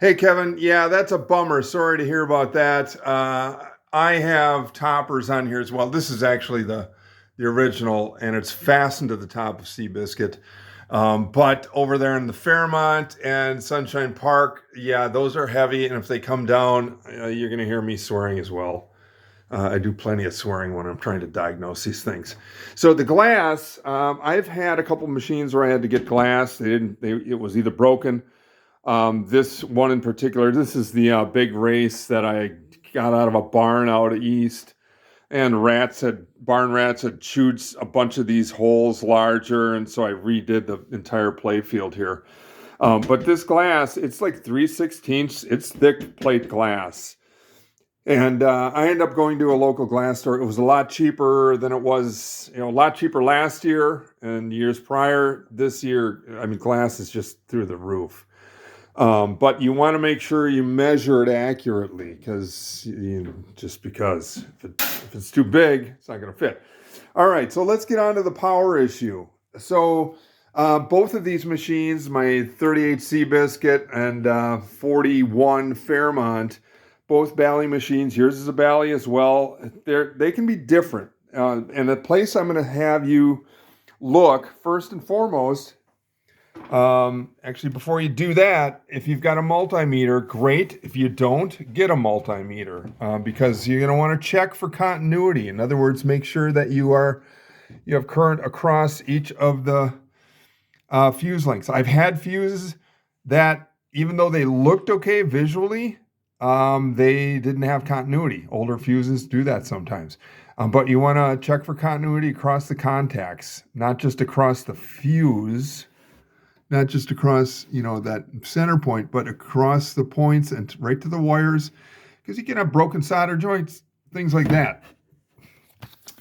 Hey, Kevin. Yeah, that's a bummer. Sorry to hear about that. I have toppers on here as well. This is actually the original, and it's fastened to the top of Seabiscuit. But over there in the Fairmont and Sunshine Park, yeah, those are heavy, and if they come down, you're going to hear me swearing as well. I do plenty of swearing when I'm trying to diagnose these things. So the glass, I've had a couple machines where I had to get glass. It was either broken. This one in particular, this is the big race that I got out of a barn out east, and barn rats had chewed a bunch of these holes larger, and so I redid the entire play field here. But this glass, it's like 3/16. It's thick plate glass. And I ended up going to a local glass store. It was a lot cheaper than it was, a lot cheaper last year and years prior. This year, I mean, glass is just through the roof. But you want to make sure you measure it accurately because if it's too big, it's not going to fit. All right, so let's get on to the power issue. So both of these machines, my 38 Seabiscuit and 41 Fairmont, both Bally machines. Yours is a Bally as well. They can be different. And the place I'm going to have you look first and foremost. Actually, before you do that, if you've got a multimeter, great. If you don't, get a multimeter because you're going to want to check for continuity. In other words, make sure that you have current across each of the fuse links. I've had fuses that, even though they looked okay visually, they didn't have continuity. Older fuses do that sometimes. But you want to check for continuity across the contacts, not just across the fuse. Not just across, that center point, but across the points and right to the wires, because you can have broken solder joints, things like that.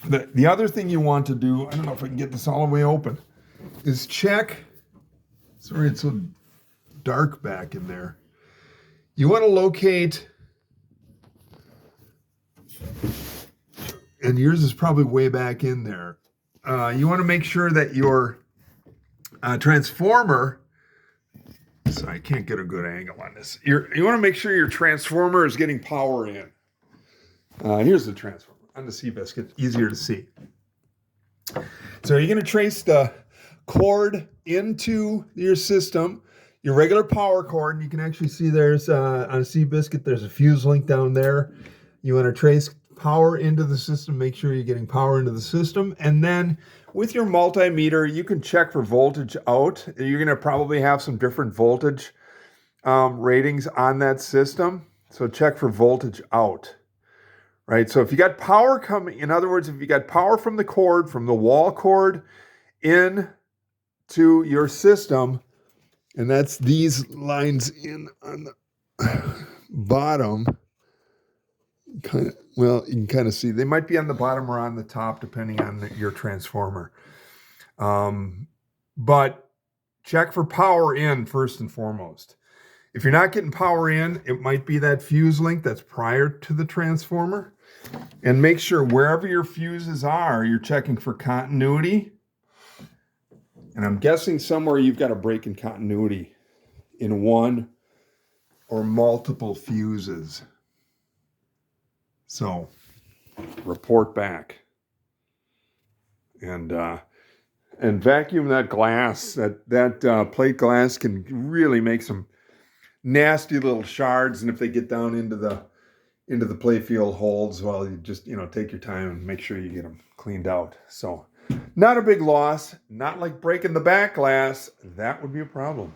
The other thing you want to do, I don't know if I can get this all the way open, is check. Sorry, it's so dark back in there. You want to locate, and yours is probably way back in there. You want to make sure that your transformer, so I can't get a good angle on this. You want to make sure your transformer is getting power in. Here's the transformer on the Seabiscuit, easier to see. So you're going to trace the cord into your system, your regular power cord, and you can actually see there's on a Seabiscuit, there's a fuse link down there. You want to trace power into the system, make sure you're getting power into the system, and then with your multimeter, you can check for voltage out. You're going to probably have some different voltage ratings on that system. So check for voltage out, right? So if you got power coming, in other words, if you got power from the cord, from the wall cord in to your system, and that's these lines in on the bottom, you can kind of see. They might be on the bottom or on the top, depending on your transformer. But check for power in first and foremost. If you're not getting power in, it might be that fuse link that's prior to the transformer. And make sure wherever your fuses are, you're checking for continuity. And I'm guessing somewhere you've got a break in continuity in one or multiple fuses. So report back and vacuum that glass. That plate glass can really make some nasty little shards, and if they get down into the playfield holes, well, you just take your time and make sure you get them cleaned out. So not a big loss, not like breaking the back glass. That would be a problem.